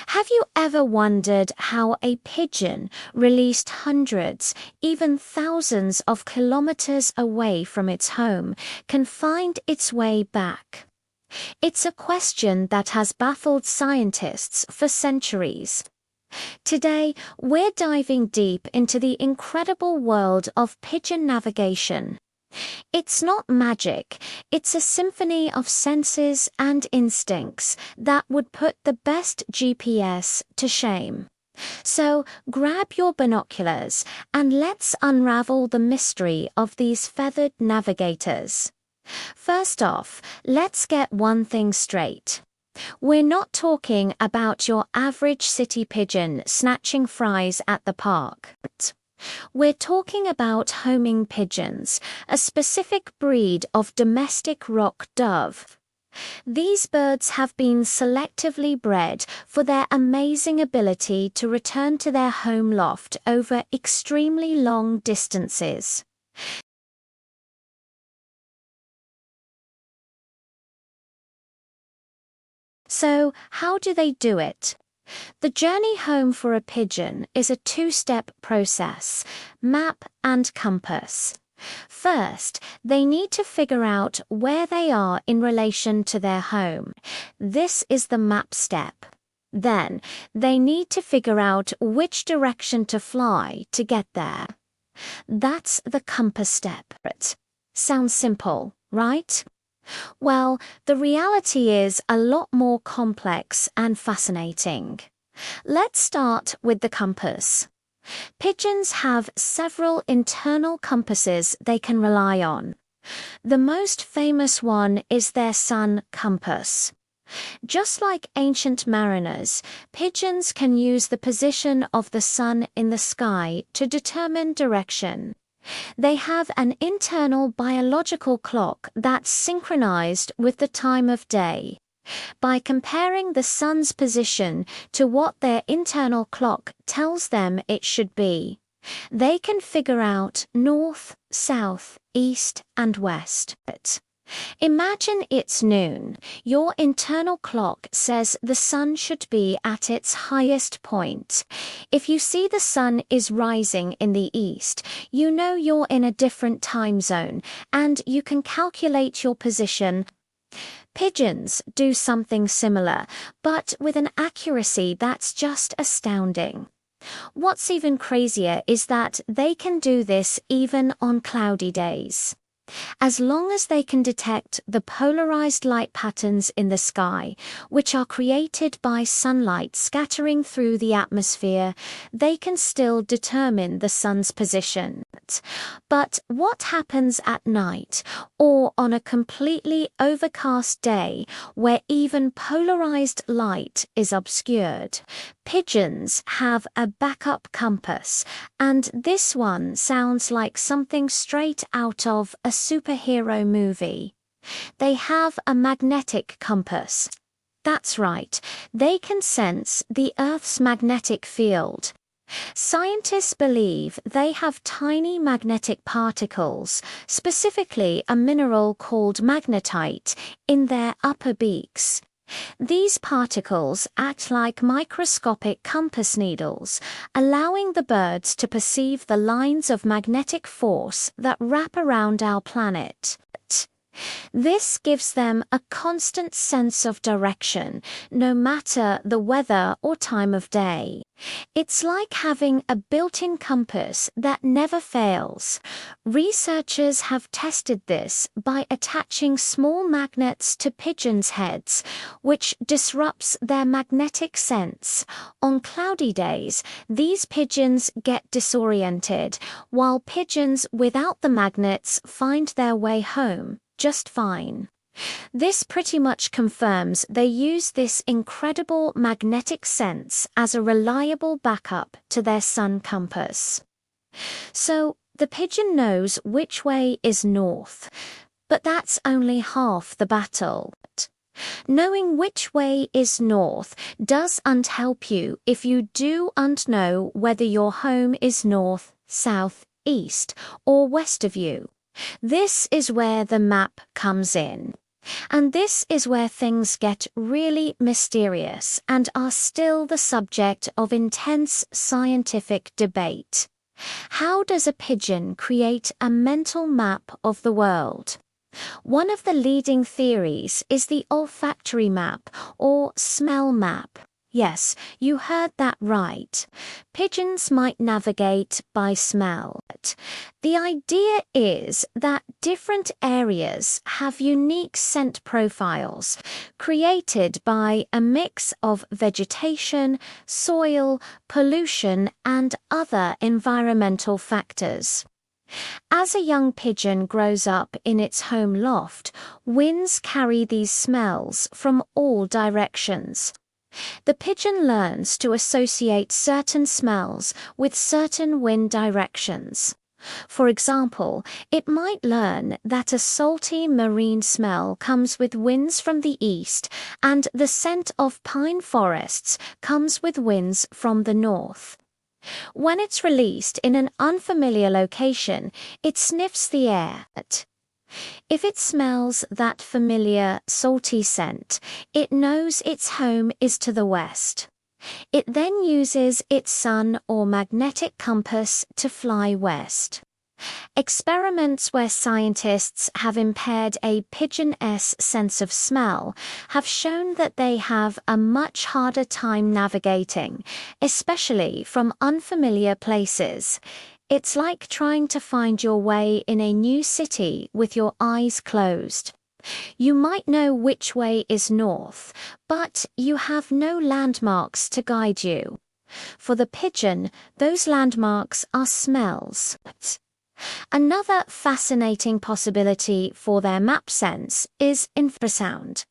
Have you ever wondered how a pigeon released hundreds, even thousands of kilometers away from its home can find its way back? It's a question that has baffled scientists for centuries. Today, we're diving deep into the incredible world of pigeon navigation. It's not magic, it's a symphony of senses and instincts that would put the best GPS to shame. So grab your binoculars and let's unravel the mystery of these feathered navigators. First off, let's get one thing straight. We're not talking about your average city pigeon snatching fries at the park. We're talking about homing pigeons, a specific breed of domestic rock dove. These birds have been selectively bred for their amazing ability to return to their home loft over extremely long distances. So, how do they do it? The journey home for a pigeon is a two-step process: map and compass. First, they need to figure out where they are in relation to their home. This is the map step. Then, they need to figure out which direction to fly to get there. That's the compass step. Sounds simple, right? Well, the reality is a lot more complex and fascinating. Let's start with the compass. Pigeons have several internal compasses they can rely on. The most famous one is their sun compass. Just like ancient mariners, pigeons can use the position of the sun in the sky to determine direction. They have an internal biological clock that's synchronized with the time of day. By comparing the sun's position to what their internal clock tells them it should be, they can figure out north, south, east, and west. Imagine it's noon. Your internal clock says the sun should be at its highest point. If you see the sun is rising in the east, you know you're in a different time zone, and you can calculate your position. Pigeons do something similar, but with an accuracy that's just astounding. What's even crazier is that they can do this even on cloudy days. As long as they can detect the polarized light patterns in the sky, which are created by sunlight scattering through the atmosphere, they can still determine the sun's position. But what happens at night, or on a completely overcast day where even polarized light is obscured? Pigeons have a backup compass, and this one sounds like something straight out of a superhero movie. They have a magnetic compass. That's right, they can sense the Earth's magnetic field. Scientists believe they have tiny magnetic particles, specifically a mineral called magnetite, in their upper beaks. These particles act like microscopic compass needles, allowing the birds to perceive the lines of magnetic force that wrap around our planet. This gives them a constant sense of direction, no matter the weather or time of day. It's like having a built-in compass that never fails. Researchers have tested this by attaching small magnets to pigeons' heads, which disrupts their magnetic sense. On cloudy days, these pigeons get disoriented, while pigeons without the magnets find their way home just fine. This pretty much confirms they use this incredible magnetic sense as a reliable backup to their sun compass. So, the pigeon knows which way is north, but that's only half the battle. Knowing which way is north doesn't help you if you don't know whether your home is north, south, east, or west of you. This is where the map comes in. And this is where things get really mysterious and are still the subject of intense scientific debate. How does a pigeon create a mental map of the world? One of the leading theories is the olfactory map or smell map. Yes, you heard that right. Pigeons might navigate by smell. The idea is that different areas have unique scent profiles created by a mix of vegetation, soil, pollution, and other environmental factors. As a young pigeon grows up in its home loft, winds carry these smells from all directions. The pigeon learns to associate certain smells with certain wind directions. For example, it might learn that a salty marine smell comes with winds from the east and the scent of pine forests comes with winds from the north. When it's released in an unfamiliar location, it sniffs the air. If it smells that familiar, salty scent, it knows its home is to the west. It then uses its sun or magnetic compass to fly west. Experiments where scientists have impaired a pigeon's sense of smell have shown that they have a much harder time navigating, especially from unfamiliar places. It's like trying to find your way in a new city with your eyes closed. You might know which way is north, but you have no landmarks to guide you. For the pigeon, those landmarks are smells. Another fascinating possibility for their map sense is infrasound.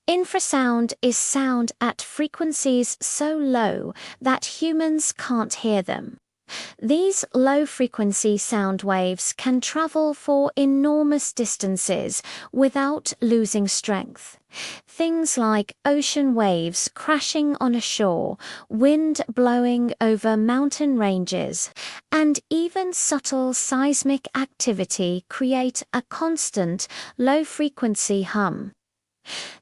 Infrasound is sound at frequencies so low that humans can't hear them. These low-frequency sound waves can travel for enormous distances without losing strength. Things like ocean waves crashing on a shore, wind blowing over mountain ranges, and even subtle seismic activity create a constant, low-frequency hum.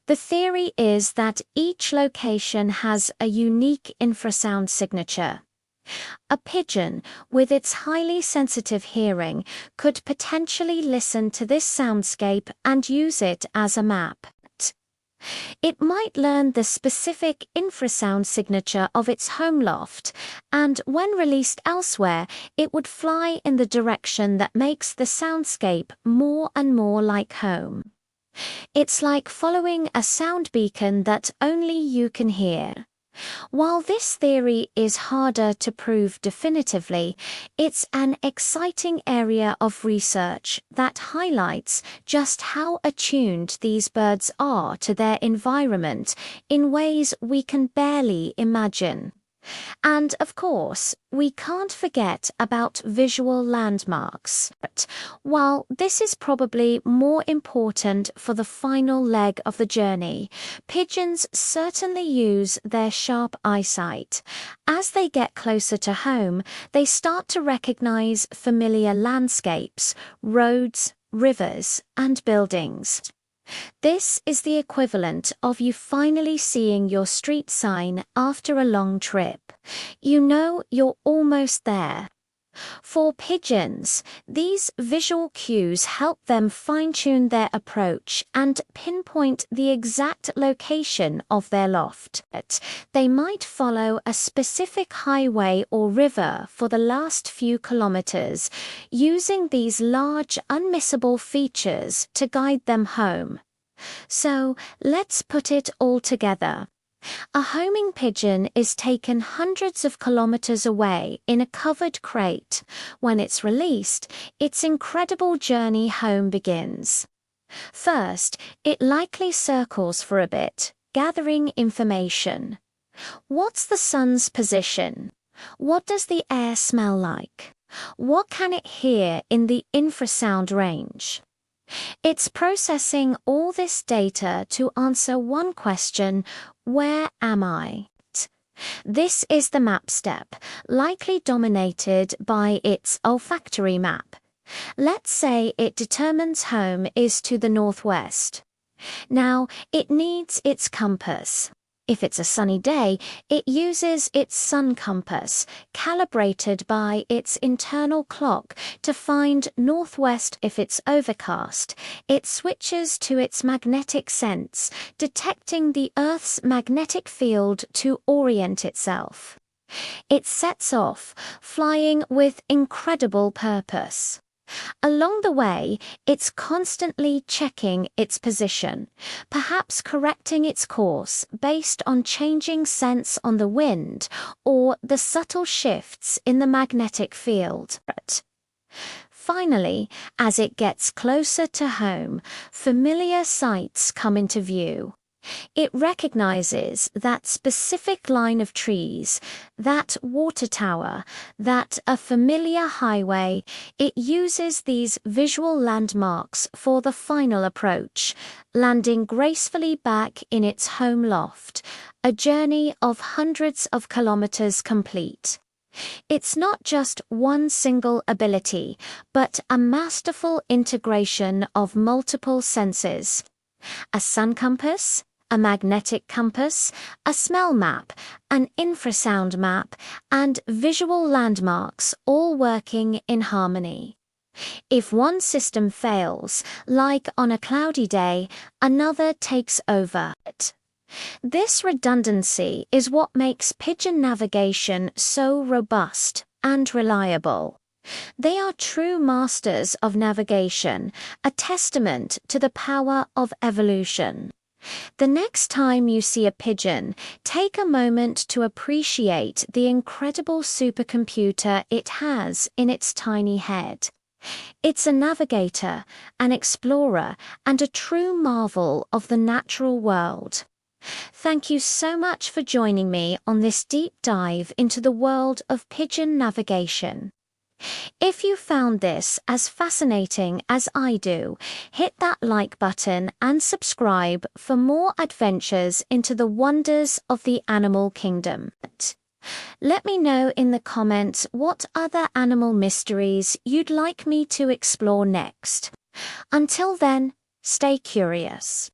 The theory is that each location has a unique infrasound signature. A pigeon, with its highly sensitive hearing, could potentially listen to this soundscape and use it as a map. It might learn the specific infrasound signature of its home loft, and when released elsewhere, it would fly in the direction that makes the soundscape more and more like home. It's like following a sound beacon that only you can hear. While this theory is harder to prove definitively, it's an exciting area of research that highlights just how attuned these birds are to their environment in ways we can barely imagine. And of course, we can't forget about visual landmarks. While this is probably more important for the final leg of the journey, pigeons certainly use their sharp eyesight. As they get closer to home, they start to recognize familiar landscapes, roads, rivers, and buildings. This is the equivalent of you finally seeing your street sign after a long trip. You know you're almost there. For pigeons, these visual cues help them fine-tune their approach and pinpoint the exact location of their loft. They might follow a specific highway or river for the last few kilometers, using these large, unmissable features to guide them home. So, let's put it all together. A homing pigeon is taken hundreds of kilometers away in a covered crate. When it's released, its incredible journey home begins. First, it likely circles for a bit, gathering information. What's the sun's position? What does the air smell like? What can it hear in the infrasound range? It's processing all this data to answer one question: where am I? This is the map step, likely dominated by its olfactory map. Let's say it determines home is to the northwest. Now, it needs its compass. If it's a sunny day, it uses its sun compass, calibrated by its internal clock to find northwest. If it's overcast, it switches to its magnetic sense, detecting the Earth's magnetic field to orient itself. It sets off, flying with incredible purpose. Along the way, it's constantly checking its position, perhaps correcting its course based on changing sense on the wind or the subtle shifts in the magnetic field. Finally, as it gets closer to home, familiar sights come into view. It recognizes that specific line of trees, that water tower, that a familiar highway. It uses these visual landmarks for the final approach, landing gracefully back in its home loft, a journey of hundreds of kilometers complete. It's not just one single ability, but a masterful integration of multiple senses. A sun compass, a magnetic compass, a smell map, an infrasound map, and visual landmarks all working in harmony. If one system fails, like on a cloudy day, another takes over. This redundancy is what makes pigeon navigation so robust and reliable. They are true masters of navigation, a testament to the power of evolution. The next time you see a pigeon, take a moment to appreciate the incredible supercomputer it has in its tiny head. It's a navigator, an explorer, and a true marvel of the natural world. Thank you so much for joining me on this deep dive into the world of pigeon navigation. If you found this as fascinating as I do, hit that like button and subscribe for more adventures into the wonders of the animal kingdom. Let me know in the comments what other animal mysteries you'd like me to explore next. Until then, stay curious.